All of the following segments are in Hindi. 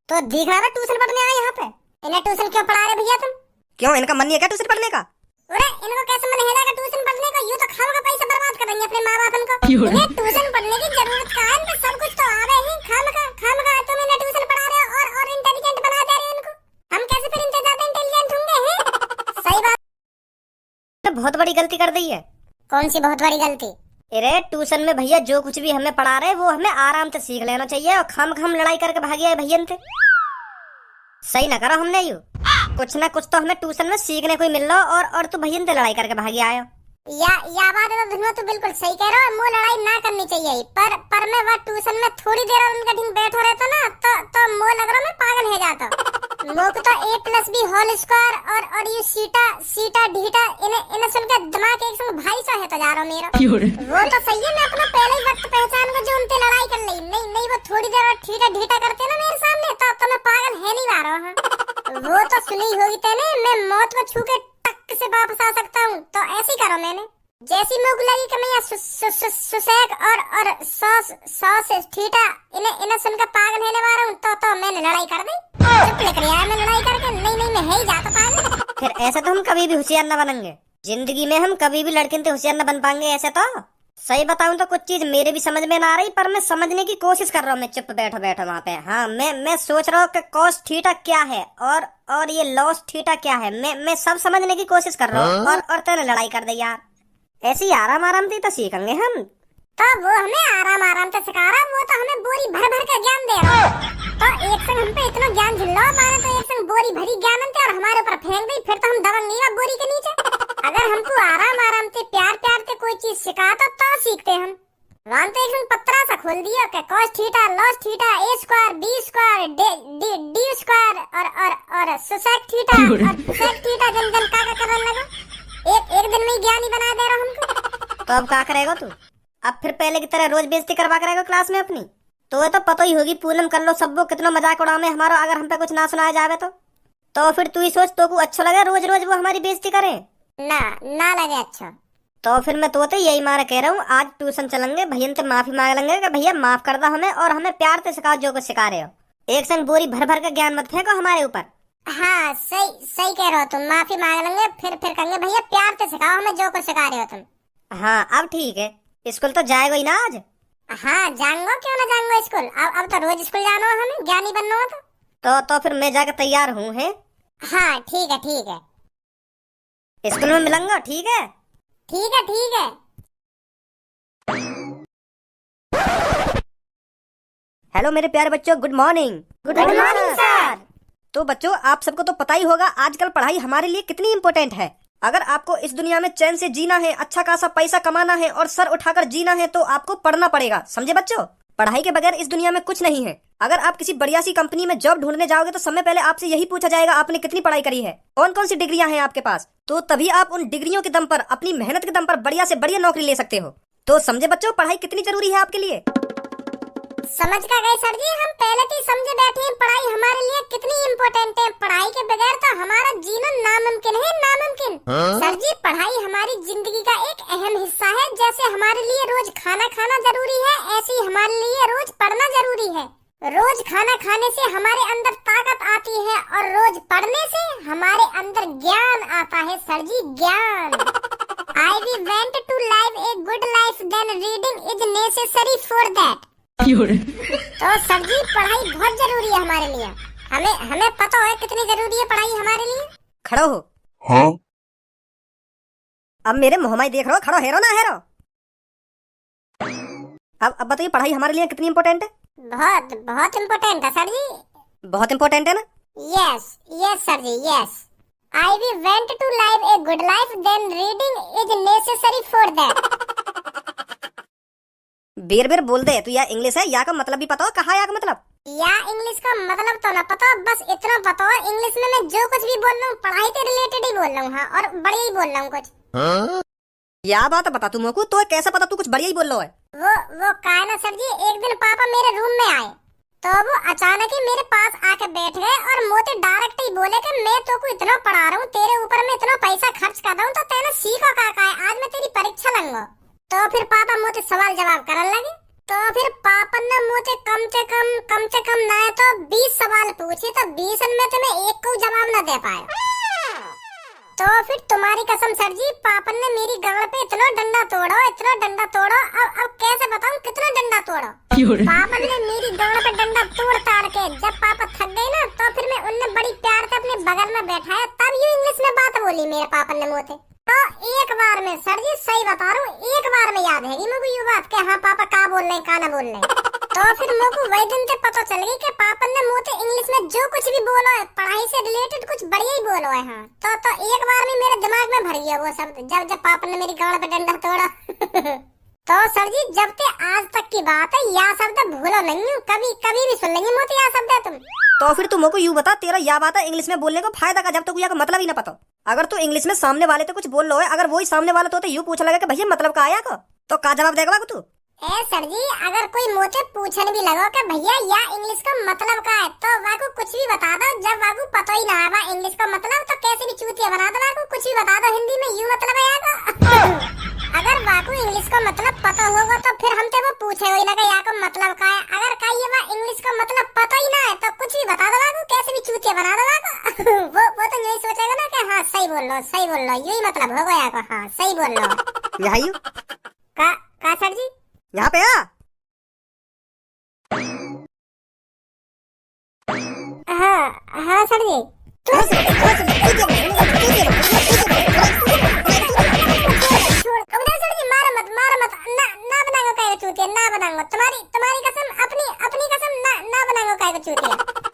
तो दिख रहा है ट्यूशन पढ़ने आए यहाँ पे। इन्हें ट्यूशन क्यों पढ़ा रहे भैया तुम? क्यों, इनका मन नहीं है क्या ट्यूशन पढ़ने का? अरे इनको कैसे मन है ट्यूशन पढ़ने का? यूं तो खाओ का पैसा बर्बाद कर रही है अपने माँ बाप इनको। इन्हें ट्यूशन पढ़ने की जरूरत कहाँ है? इनको सब कुछ तो आवे ही। खामखा तुम इन्हें ट्यूशन पढ़ा रहे हो और इंटेलिजेंट बना दे रहे हो इनको। हम कैसे फिर इनसे ज्यादा इंटेलिजेंट होंगे हैं? सही बात। तो बहुत बड़ी गलती कर दी है। कौन सी बहुत बड़ी गलती? अरे ट्यूशन में भैया जो कुछ भी हमें पढ़ा रहे वो हमें आराम से सीख लेना चाहिए और खाम लड़ाई करके भाग गया भैया थे। सही ना करो हमने यू। कुछ ना कुछ तो हमें ट्यूशन में सीखने को ही मिल रहा और तू भैया से लड़ाई करके भागी आयो। या बात है तो धुनो तू बिल्कुल सही कह रहा है। वो लड़ाई ना करनी चाहिए पर मैं वह ट्यूशन में थोड़ी देर और उनका दिन बैठो रहता ना तो मो लग रहा मैं पागल हो जाता। मोक तो A+B² और ये सीटा ढीटा इन्हें सुनकर दिमाग एक संग भाई सा है तो जा रहा मेरा। वो तो सही है, मैं अपना पहले ही वक्त पहचान को जो उनसे लड़ाई कर ली। नहीं वो थोड़ी देर और ढीटा करते ना मेरे सामने तो मैं पागल है नहीं रहा हूँ। वो तो सुनी होगी तेने, मैं मौत को छू के टक से वापस आ सकता हूँ। तो ऐसे ही करो मैंने जैसी मुख लगी कि मैं सुसेक और सॉस ठीटा इन्हें सुनकर पागल होने वाला हूँ तो मैंने लड़ाई कर दी। चुप लग रही है मैं लड़ाई करके। नहीं मैं है ही जाता पागल। फिर ऐसे तो हम कभी भी होशियार न बनेंगे जिंदगी में। हम कभी भी लड़के से होशियार न बन पाएंगे ऐसे तो। सही बताऊं तो कुछ चीज मेरे भी समझ में ना आ रही पर मैं समझने की कोशिश कर रहा हूँ। मैं चुप बैठो वहाँ पे। हाँ मैं सोच रहा हूँ कि कॉस थीटा क्या है और ये लॉस थीटा क्या है। मैं सब समझने की कोशिश कर रहा हूँ और तेने लड़ाई कर दी यार। ऐसे ही आराम से तो सीखेंगे हम। तो वो हमें आराम से सिखा रहा, वो तो हमें बोरी भर का ज्ञान दे रहा। तो एक संग हम पे इतना ज्ञान झिल्ला माने तो एक संग बोरी भरी ज्ञान अंते और हमारे ऊपर फेंक दी। फिर तो हम दबंग नहीं बोरी के नीचे। अगर हमको आराम से प्यार से कोई चीज सिखाता तो सीखते हम। वहां तो एक संग पत्रा सा खोल दिया कि cos theta los theta A² B² D² और सुसेक थीटा और सुसेक थीटा जन का करने लगा। एक दिन में ही ज्ञानी बना दे रहा हमको। तो अब क्या करेगा तू? अब फिर पहले की तरह रोज बेइज्जती करवा करेगा क्लास में अपनी? तो पता ही होगी पूनम कर लो सबको कितना मजाक उड़ावे हमारा अगर हम पे कुछ ना सुनाया जावे तो फिर तू ही सोच तो को अच्छा लगे रोज वो हमारी बेइज्जती करे? ना लगे अच्छा। तो फिर मैं तो यही मारा कह रहा हूँ आज ट्यूशन चलेंगे भैया से माफी मांग लेंगे कि भैया माफ कर दो हमें और हमें प्यार से सिखाओ जो कुछ सिखा रहे हो। एक संग बोरी भर का ज्ञान मत फेंको हमारे ऊपर। हाँ सही कह रहे हो तुम। माफी मांग लेंगे फिर कहेंगे भैया प्यार से सिखाओ हमें जो कुछ सिखा रहे हो तुम। हाँ अब ठीक है। स्कूल तो जाएगा ही ना आज? हाँ जाऊंगा, क्यों ना जाऊंगा स्कूल। अब तो रोज स्कूल जाना है हमें, ज्ञानी बनना हो तो फिर मैं जाके तैयार हूँ है। हाँ ठीक है स्कूल में मिलूंगा। ठीक है। हेलो मेरे प्यारे बच्चों, good morning. Good morning sir. तो बच्चों आप सबको तो पता ही होगा आजकल पढ़ाई हमारे लिए कितनी इम्पोर्टेंट है। अगर आपको इस दुनिया में चैन से जीना है, अच्छा खासा पैसा कमाना है और सर उठाकर जीना है तो आपको पढ़ना पड़ेगा। समझे बच्चों? पढ़ाई के बगैर इस दुनिया में कुछ नहीं है। अगर आप किसी बढ़िया सी कंपनी में जॉब ढूंढने जाओगे तो समय पहले आपसे यही पूछा जाएगा आपने कितनी पढ़ाई करी है, कौन कौन सी डिग्रियां हैं आपके पास। तो तभी आप उन डिग्रियों के दम पर, अपनी मेहनत के दम पर बढ़िया से बढ़िया नौकरी ले सकते हो। तो समझे बच्चों पढ़ाई कितनी जरूरी है आपके लिए? समझ का गए सर जी, हम पहले से समझे बैठे हैं पढ़ाई हमारे लिए कितनी इम्पोर्टेंट है। पढ़ाई के बगैर तो हमारा जीना नामुमकिन है, नामुमकिन। सर जी पढ़ाई हमारी जिंदगी का एक अहम हिस्सा है। जैसे हमारे लिए रोज खाना खाना जरूरी है ऐसे ही हमारे लिए रोज पढ़ना जरूरी है। रोज खाना खाने से हमारे अंदर ताकत आती है और रोज पढ़ने से हमारे अंदर ज्ञान आता है सर जी, ज्ञान। I went to live a good life then reading is necessary for that। तो सर जी पढ़ाई बहुत जरूरी है हमारे लिए। हमें पता है कितनी जरूरी है पढ़ाई हमारे लिए। खड़ो हो। हाँ? अब मेरे मुंह में देख रहो, खड़ो हेरो ना हेरो। अब बताइए पढ़ाई हमारे लिए कितनी इम्पोर्टेंट है? बहुत इम्पोर्टेंट है सर जी। बहुत इम्पोर्टेंट है ना? Yes sir ji yes. I went to live a good life then reading is necessary for that। बेर बोल दे तू। या इंग्लिश है या का मतलब भी पता हो कहा या का मतलब? या इंग्लिश का मतलब तो ना पता, बस इतना पता हो इंग्लिश में मैं जो कुछ भी बोल रहा हूँ पढ़ाई से रिलेटेड ही बोल रहा हूँ। हाँ और बढ़िया ही बोल रहा हूँ कुछ। या बात बता तुम को तो कैसे पता तू कुछ बढ़िया ही बोल रहा है? वो कहा ना सर जी, एक दिन पापा मेरे रूम में आए तो वो अचानक ही मेरे पास आके बैठ गए और मोते डायरेक्ट ही बोले कि मैं तो को इतना पढ़ा रहा हूँ, तेरे ऊपर मैं इतना पैसा खर्च कर रहा हूँ तो तेने सीखो का है, आज मैं तेरी परीक्षा लूंगा। तो फिर पापा मुझसे सवाल जवाब करने लगे। तो फिर पापन ने मुझे कम से कम ना तो 20 सवाल पूछे, तो 20 में तुम्हें एक को जवाब न दे पाए। तो फिर तुम्हारी कसम सर जी, पापन ने मेरी गाड़ पे इतना डंडा तोड़ो, अब कैसे बताऊं कितना डंडा तोड़ो। पापन ने मेरी गाड़ पे डंडा तोड़ ताड़ के जब पापा थक गए ना, तो फिर मैं उन्हें बड़ी प्यार से अपने बगल में बैठाया, तब ये इंग्लिश में बात बोली मेरे पापन ने मुझे। तो एक बार में सर जी सही बता रहा हूँ, एक बार में याद है मुझे ये बात के हाँ पापा का बोल रहे का ना बोल रहे। तो फिर मुझे वही दिन से पता चल गई कि पापन ने मुझे इंग्लिश में जो कुछ भी बोला है, पढ़ाई से रिलेटेड कुछ बढ़िया ही बोलो है। हाँ तो एक बार में मेरे दिमाग में भर गया वो शब्द, जब पापन ने मेरी गाड़ पे डंडा तोड़ा। तो सर जी जब से आज तक की बात है, यह शब्द भूलो नहीं हूँ, कभी भी सुन लेंगे मोती यह शब्द है तुम। तो फिर तुम को यूं बता, तेरा या बात है इंग्लिश में बोलने को फायदा का, जब तक तो मतलब ही ना पता। अगर तू इंग्लिश में सामने वाले तो कुछ बोल लो है, अगर वही सामने वाला तो यूं पूछ लगा कि भैया मतलब का आया को, तो का जवाब देगा तू? ए सर जी अगर कोई मुझे पूछने भी लगो कि भैया या इंग्लिश का मतलब का है, तो वाको कुछ भी बता दो। जब वाको पता ही ना है इंग्लिश का मतलब, तो कैसे भी चूतिया बना दो, वाको कुछ भी बता दो हिंदी में यूं मतलब आएगा। अगर वाको इंग्लिश का मतलब पता होगा तो फिर हमसे वो पूछे हुई ना कि या का मतलब का है। अगर कहिए वा इंग्लिश का मतलब पता ही ना है, तो कुछ भी बता दो वाको, कैसे भी चूतिया बना दो वाको। वो तो यही सोचेगा ना कि हाँ सही बोल लो, यही मतलब होगा या को, हाँ सही बोल लो। यही का सर जी यहाँ पे आ। हाँ सर जी।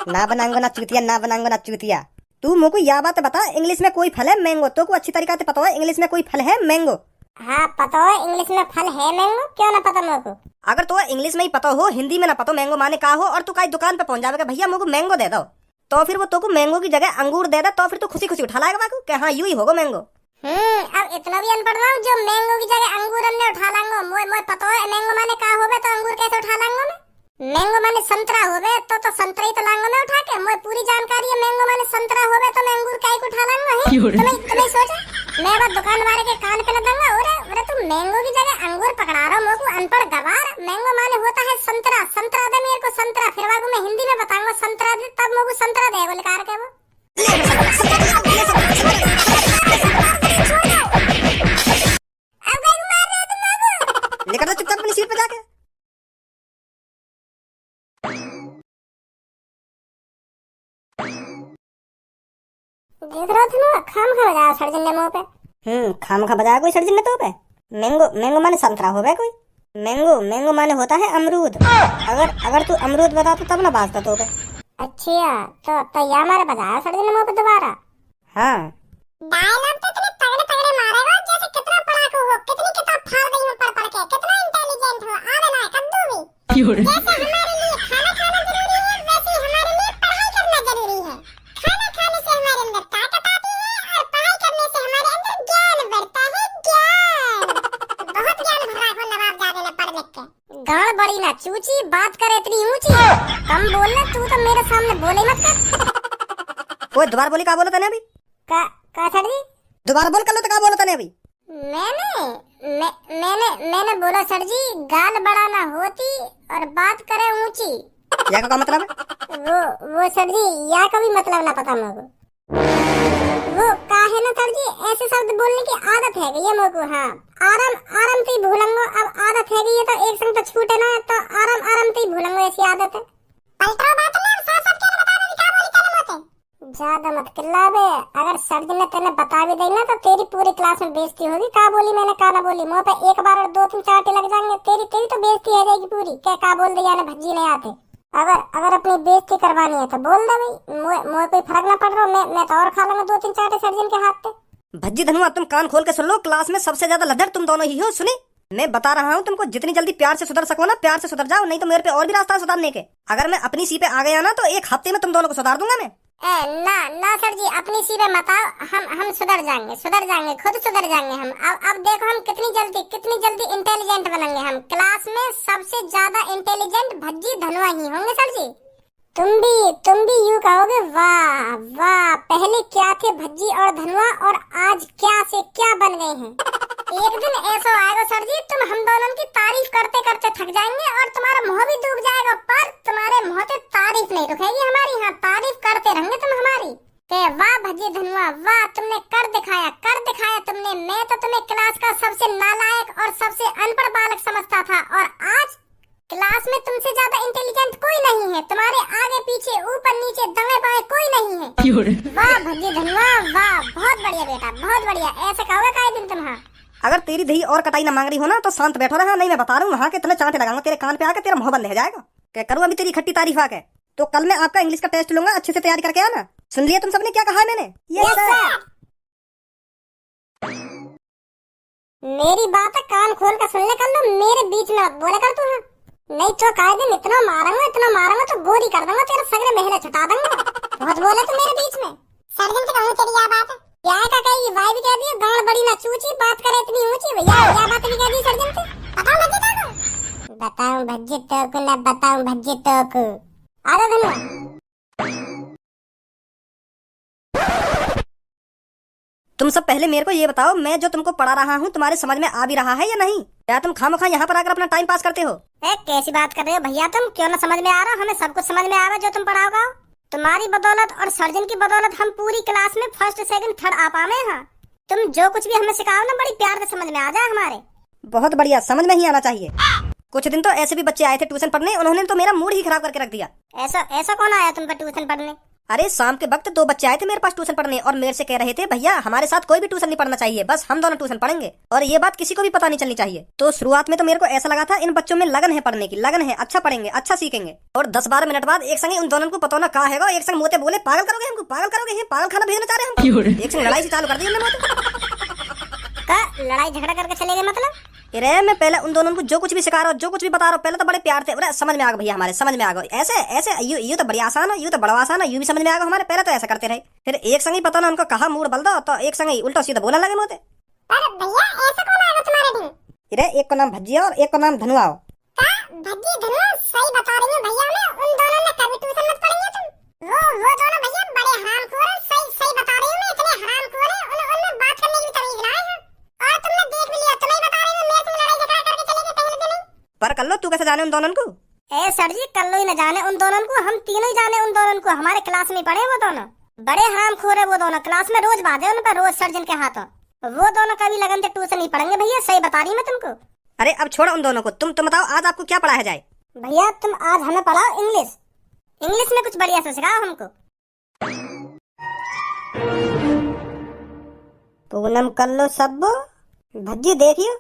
ना बनाऊंगा ना चूतिया। तू मुझको यह बात बता, इंग्लिश में कोई फल है मैंगो, तो को अच्छी तरीके से पता है इंग्लिश में कोई फल है मैंगो? हाँ पता है इंग्लिश में फल है मैंगो, क्यों ना पता मेरे को। अगर तो इंग्लिश में ही पता हो, हिंदी में ना पता मैंगो माने का हो, और तू कहीं दुकान पे पहुंच जाएगा भैया मुझको मैंगो दे दो, तो फिर वो तो को मैंगो की जगह अंगूर दे दे, तो फिर तू खुशी खुशी उठा लाएगा बाकू कि हाँ यूं ही होगा मैंगो। अब इतना भी अनपढ़ रहा हूँ जो मैंगो की जगह अंगूर हमने उठा लांगो। मोय पता है मैंगो माने का होवे, तो अंगूर कैसे उठा लांगो मैं। मैंगो माने संतरा होवे, तो संतरा ही तो लांगो मैं उठा के। मोय पूरी जानकारी है मैंगो माने संतरा होवे, तो मैं अंगूर काहे को उठा लांगो है। तुम्हें सोचा मैं बात दुकान वाले के कान पे लगाऊंगा, अरे तुम मैंगो की जगह अंगूर पकड़ा रहा हो, मोको अनपढ़ गवार। मैंगो माने होता है संतरा, संतरा दे मेरे को संतरा, फिर वाको मैं हिंदी में बताऊंगा संतरा दे, तब मोको संतरा देगा निकाल के वो। लेकर तो चुपचाप अपनी सीट पे जाके। देख रहा था खाम खा बजाया सर्जन ने मुंह पे। खाम खा बजाया कोई सर्जन ने तो पे। मैंगो माने संतरा हो गया कोई। मैंगो माने होता है अमरूद। अगर तू अमरूद बताता तब ना बाजता तो पे। अच्छा तो या हमारे बजाया सर्जन ने मुंह पे दोबारा। हाँ डायलॉग तो इतने तगड़े मारेगा जैसे कितना पढ़ाकू हो, कितनी किताब फाड़ गई हो पढ़ के, कितना इंटेलिजेंट हो। आवे ना कद्दू भी। जैसे हमारे लिए खाना खाना जरूरी है, वैसे हमारे लिए पढ़ाई करना जरूरी है। खाना खाने से हमारे अंदर ताकत आती है, और पढ़ाई करने से हमारे अंदर ज्ञान बढ़ता है। ज्ञान बहुत ज्ञान भरा है नवाब जादे ने पढ़ लिख के। गाड़ बड़ी ना चूची, बात करे इतनी ऊंची, कम बोलना। तू तो मेरे सामने बोले मत कर। वो दोबारा बोली का बोला तने अभी? का सर जी दोबारा बोल कर लो तो का बोला तने अभी? मैंने बोला सर जी गाल बड़ा ना होती और बात करे ऊंची। या का मतलब है? वो सर जी या का भी मतलब ना पता मेरे को। वो काहे ना सर जी ऐसे शब्द बोलने की आदत है ये मेरे को। हाँ आराम से ही भूलूंगा। अब आदत है ये तो एक संग तो छूटे ना, तो आराम से ही भूलूंगा, ऐसी आदत है। पलटो बात ले साफ-साफ क्या बता रहे क्या बोली तेरे मुंह से। ज्यादा मत चिल्ला बे, अगर सर जी ने तेने बता भी देना तो तेरी पूरी क्लास में बेइज्जती होगी। का बोली मैंने का ना बोली, मुंह पे एक बार और 2-3 चाटे लग जाएंगे, तेरी तो बेइज्जती हो जाएगी पूरी। क्या का बोल दिया ना भज्जी नहीं आते। अगर अपनी बेइज्जती करवानी है तो बोल दे भाई, मुझे कोई फर्क ना पड़ रहा। मैं तो और खा लूंगा 2-3 चाटे सर्जन के हाथ पे। भज्जी धनुआ तुम कान खोल के सुन लो, क्लास में सबसे ज्यादा लद्दड़ तुम दोनों ही हो। सुनी मैं बता रहा हूँ तुमको, जितनी जल्दी प्यार से सुधर सको ना प्यार से सुधर जाओ, नहीं तो मेरे पे और भी रास्ता है सुधारने के। अगर मैं अपनी सी पे आ गया ना तो 1 हफ्ते में तुम दोनों को सुधार दूंगा मैं। ना सर जी अपनी सी पे मत आओ, हम सुधर जाएंगे खुद सुधर जाएंगे हम। अब देखो हम कितनी जल्दी इंटेलिजेंट बनेंगे। हम क्लास में सबसे ज्यादा इंटेलिजेंट भज्जी धनुआ ही होंगे सर जी। तुम भी यूं कहोगे वाह पहले क्या थे भज्जी और धनुआ, और आज क्या से क्या बन गए हैं। एक दिन ऐसा आएगा सर जी, तुम हम दोनों की तारीफ करते करते थक जाएंगे और तुम्हारा मुंह भी डूब जाएगा, पर तुम्हारे मुंह से तारीफ नहीं रुकेगी हमारी। हाँ, तारीफ करते रहेंगे तुम हमारी। वाह भज्जी धनुआ वाह, तुमने कर दिखाया तुमने। मैं तो तुम्हें क्लास का सबसे नालायक और सबसे अनपढ़ बालक समझता था, और आज क्लास में तुमसे ज्यादा इंटेलिजेंट कोई नहीं है। तुम्हारे आगे पीछे ऊपर नीचे दंगे बाएं कोई नहीं है। वाह भज्जी धनुआ वाह, बहुत बढ़िया बेटा, बहुत बढ़िया। ऐसे कहोगे काहे दिन तुम? हाँ, अगर तेरी दही और कटाई ना मांग रही हो ना तो शांत बैठो रहा, नहीं मैं बता रहा हूँ वहाँ के इतने चांटे लगाऊंगा तेरे कान पे आके, तेरा मुंह बंद हो जाएगा। क्या करूँ अभी तेरी खट्टी तारीफ आके? तो कल मैं आपका इंग्लिश का टेस्ट लूंगा, अच्छे से तैयारी करके आना। सुन लिया तुम सबने क्या कहा है मैंने? Yes sir. मेरी बात कान खोल कर सुन ले, कर लो, मेरे बीच में मत बोले कर तू। हाँ, नहीं तो काहे दिन इतना मारूंगा तो गोली कर दूंगा, तेरे सगरे महले छुटा दूंगा। बहुत बोले तू मेरे बीच में। सर्जन से कहूं तेरी क्या बात है? क्या का कही वाई भी कह दी, गांड बड़ी ना चूची, बात करे इतनी ऊंची। भैया क्या बात भी कह दी सर्जन से? बताऊं भज्जी तो को ना बताऊं भज्जी तो को। आजा धनुआ। तुम सब पहले मेरे को ये बताओ, मैं जो तुमको पढ़ा रहा हूँ तुम्हारे समझ में आ भी रहा है या नहीं? क्या तुम खामखा यहाँ पर आकर अपना टाइम पास करते हो? कैसी बात कर रहे हो भैया तुम? क्यों ना समझ में आ रहा? हमें सब कुछ समझ में आ रहा जो तुम पढ़ाओगे। तुम्हारी बदौलत और सर्जन की बदौलत हम पूरी क्लास में फर्स्ट सेकंड थर्ड आ पाए हैं। तुम जो कुछ भी हमें सिखाओ ना बड़ी प्यार से समझ में आ जाए हमारे। बहुत बढ़िया, समझ में ही आना चाहिए। कुछ दिन तो ऐसे भी बच्चे आए थे ट्यूशन पढ़ने, उन्होंने तो मेरा मूड ही खराब करके रख दिया। ऐसा कौन आया तुम पर ट्यूशन पढ़ने? अरे शाम के वक्त 2 बच्चे आए थे मेरे पास ट्यूशन पढ़ने और मेरे से कह रहे थे भैया हमारे साथ कोई भी ट्यूशन नहीं पढ़ना चाहिए, बस हम दोनों ट्यूशन पढ़ेंगे, और ये बात किसी को भी पता नहीं चलनी चाहिए। तो शुरुआत में तो मेरे को ऐसा लगा था इन बच्चों में लगन है, पढ़ने की लगन है, अच्छा पढ़ेंगे, अच्छा सीखेंगे। और 10-12 मिनट बाद एक संग उन दोनों को पता ना कहा है, एक संग मोते बोले पागल करोगे हमको, पागल करोगे, पागल खाना भेजना चाह रहे हैं। एक संग लड़ाई से चालू कर दी हमने। लड़ाई झगड़ा करके चले गए मतलब? अरे मैं पहले उन दोनों को जो कुछ भी सिखा रहा हूँ, जो कुछ भी बता रहा हूँ, पहले तो बड़े प्यार थे, समझ में आ गया भैया, हमारे समझ में आ गया। ऐसे यू तो बड़ी आसान है, यू तो बड़ा आसान है, यू भी समझ में आ गया हमारे। पहले तो ऐसा करते रहे, फिर एक संग ही पता ना उनको कहा मूड बल दो, तो एक संग ही उल्टा सीधा बोलने लगे मोते। भैया ऐसा कौन आएगा तुम्हारे दिन? अरे एक को नाम भज्जी और एक को नाम धनुआ। भज्जी धनुआ सही बता रही हूँ भैया, मैं उन दोनों ने कभी ट्यूशन मत पढ़ेंगे तुम। वो दोनों भैया बड़े हरामखोर हैं, सही बता रही हूँ मैं, इतने हरामखोर हैं, उनमें बात करने की भी तमीज ना है। और तुमने देख भी लिया, तुम्हें बता रही हूँ, मेरे से लड़ाई झगड़ा करके चले गए पहले दिन। पर कर लो, तू कैसे जाने उन दोनों को? ए सर जी कर लो ही न जाने उन दोनों को, हम तीनों ही जाने उन दोनों को। हमारे क्लास में पढ़े वो दोनों, बड़े हरामखोर है वो दोनों, क्लास में रोज बात है उन पर, रोज सर्जन के हाथों। वो दोनों कभी लगन से ट्यूशन नहीं पढ़ेंगे भैया, सही बता रही मैं तुमको। अरे अब छोड़ो उन दोनों को, तुम बताओ आज आपको क्या पढ़ाया जाए? भैया तुम आज हमें पढ़ाओ इंग्लिश में कुछ बढ़िया से सिखाओ हमको। पूनम कर लो सब भज्जी देखियो।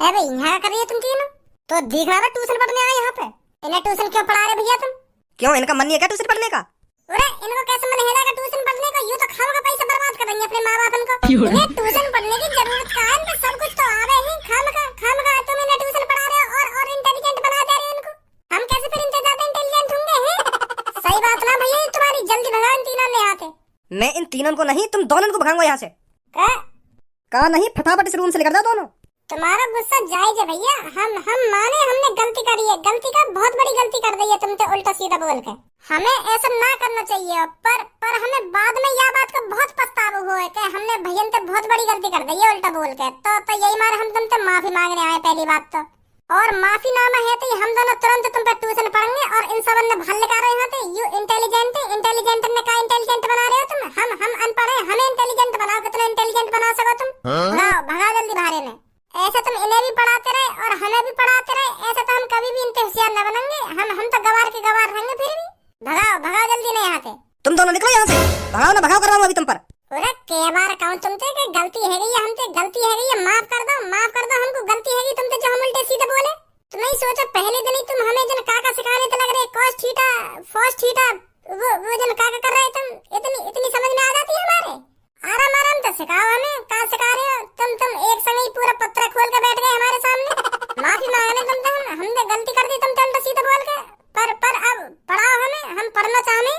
भाई यहाँ कर रही है तुम तीनों? तो दिख रहा है ट्यूशन पढ़ने आए यहाँ पे। इन्हें ट्यूशन क्यों पढ़ा रहे भैया तुम? क्यों इनका मन नहीं है क्या ट्यूशन पढ़ने का? अरे इनको कैसे मन है ट्यूशन पढ़ने का? यूं तो खामखा पैसा बर्बाद कर रही है अपने माँ बाप इनको। इन्हें ट्यूशन पढ़ने की जरूरत कहाँ है? इनको सब कुछ तो आ रहे हैं, खामखा तुम इन्हें ट्यूशन पढ़ा रहे हो और इंटेलिजेंट बना दे रहे हो इनको। हम कैसे फिर इनसे ज्यादा इंटेलिजेंट होंगे हैं? सही बात ना भैया, तुम्हारी जल्दी भगाओ इन तीनों ने यहाँ से। मैं इन तीनों को नहीं, तुम दोनों को भगाऊंगा यहाँ से। कहा नहीं, फटाफट इस रूम से लेकर जाओ दोनों। तुम्हारा गुस्सा जायज है भैया, हम माने हमने गलती करी है, गलती का बहुत बड़ी गलती कर दी है तुमसे उल्टा सीधा बोल के। हमें ऐसा ना करना चाहिए, पर हमें बाद में यह बात का बहुत पछतावा हुआ है कि हमने भैया से बहुत बड़ी गलती कर दी है उल्टा बोल के। तो यही मारे हम तुमसे माफी मांगने आए पहली बात तो, और माफी नामा है तो हम दोनों तुरंत तुम पर ट्यूशन पढ़ेंगे। और इन सब ने भल निकाल रहे हैं यू इंटेलिजेंट ने का इंटेलिजेंट बना रहे हो तुम। हम अनपढ़ हैं, हमें इंटेलिजेंट बनाओ, कितना इंटेलिजेंट बना सको तुम। भगाओ जल्दी बाहर ने। ऐसे तुम इन्हें भी पढ़ाते रहे और हमें भी पढ़ाते रहे, ऐसे तो हम कभी भी इनके होशियार न बनेंगे। हम तो गवार के गवार रहेंगे फिर भी। भगाओ जल्दी नहीं यहाँ से। तुम दोनों निकलो यहाँ से, भगाओ ना, भगाओ कर रहा हूँ अभी तुम पर। अरे कई बार कहूँ तुमसे कि गलती है गई, हमसे गलती है गई, माफ कर दो हमको, गलती है गई तुमसे जो हम उल्टे सीधे बोले। तुम नहीं सोचो पहले दिन ही तुम हमें जन काका सिखाने तो लग रहे cos थीटा cos थीटा, वो जन काका कर रहे तुम, इतनी समझ में आ जाती है हमारे। आराम तो सिखाओ हमें, कहाँ सिखा रहे हो तुम एक संग ही पूरा पत्रा खोल के बैठ गए हमारे सामने। माफी मांगने तुमसे हमने गलती कर दी तुमसे उल्टा सीधा बोल के। पर अब पढ़ाओ हमें, हम पढ़ना चाहते।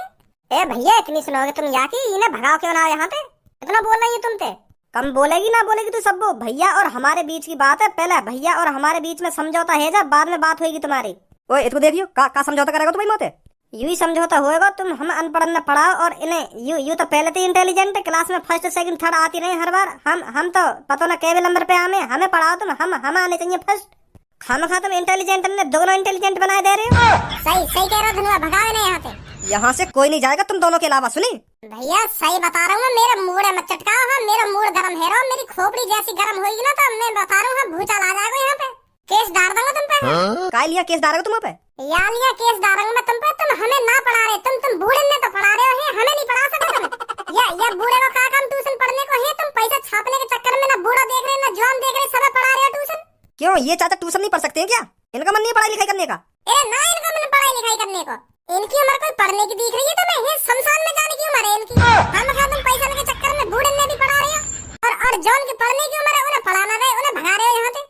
ए भैया इतनी सुनोगे तुम यहाँ की, इन्हें भगाओ क्यों ना यहाँ पे? इतना बोल रही है तुमसे। कम बोलेगी ना बोलेगी तू सब। भैया और हमारे बीच की बात है, पहले भैया और हमारे बीच में समझौता है, जब बाद में बात होगी तुम्हारी। ओए इसको देखियो का समझौता करेगा तू भाई मोते? यूं ही समझौता होएगा, तुम हम अनपढ़ न पढ़ाओ और इन्हें यू तो पहले तो इंटेलिजेंट क्लास में फर्स्ट सेकंड थर्ड आती रहे हर बार। हम तो पता ना केवल नंबर पे हमें पढ़ाओ तुम, हम आने चाहिए फर्स्ट। खामखा तुम इंटेलिजेंट ने दोनों इंटेलिजेंट बनाए दे रहे हो। सही सही कह रहे हो धनुआ, भगाओ ना यहाँ से। यहाँ से कोई नहीं जाएगा तुम दोनों के अलावा। सुनी भैया सही बता रहा हूँ, मेरा मूड है मत चटकाओ। हाँ मेरा मूड गर्म है, मेरी खोपड़ी जैसी गर्म होगी ना तो मैं बता रहा हूँ भूचाल आ जाएगा यहाँ पे। केस डाल दूंगा तुम पे। काय लिया केस डालेगा तुम पे? या लिया केस डालूंगा मैं तुम पे। तुम हमें ना पढ़ा रहे, तुम बूढ़े ने तो पढ़ा रहे हो, हमें नहीं पढ़ा सकते तुम। या बूढ़े को क्या काम ट्यूशन पढ़ने को है? तुम पैसा छापने के चक्कर में ना बूढ़ा देख रहे ना जवान देख रहे, सब पढ़ा रहे हो ट्यूशन। क्यों ये चाचा ट्यूशन नहीं पढ़ सकते हैं क्या? इनका मन नहीं पढ़ाई लिखाई करने का? ना इनका मन पढ़ाई लिखाई करने को। इनकी उम्र कोई पढ़ने की दिख रही है तुम्हें? ये शमशान में जाने की उम्र है इनकी। हम खा तुम पैसा के चक्कर में बूढ़े ने भी पढ़ा रहे हो और जॉन की पढ़ने की उम्र है उन्हें पढ़ाना रहे, उन्हें भगा रहे हो यहाँ से।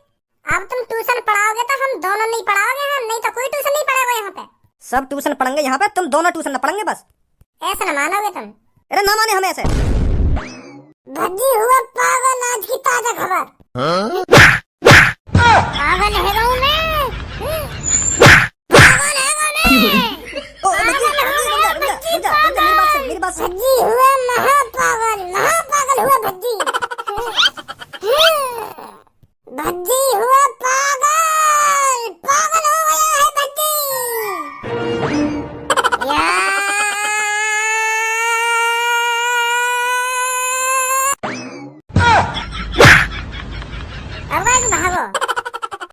अब तुम ट्यूशन पढ़ाओगे तो हम दोनों नहीं पढ़ाओगे, हम नहीं तो कोई ट्यूशन नहीं पढ़ाएगा यहाँ पे। सब ट्यूशन पढ़ेंगे यहाँ पे, तुम दोनों ट्यूशन न पढ़ेंगे बस। ऐसा न मानोगे तुम? अरे ना माने हम ऐसे। भज्जी हुआ पागल, आज की ताजा खबर। पागल है मैं।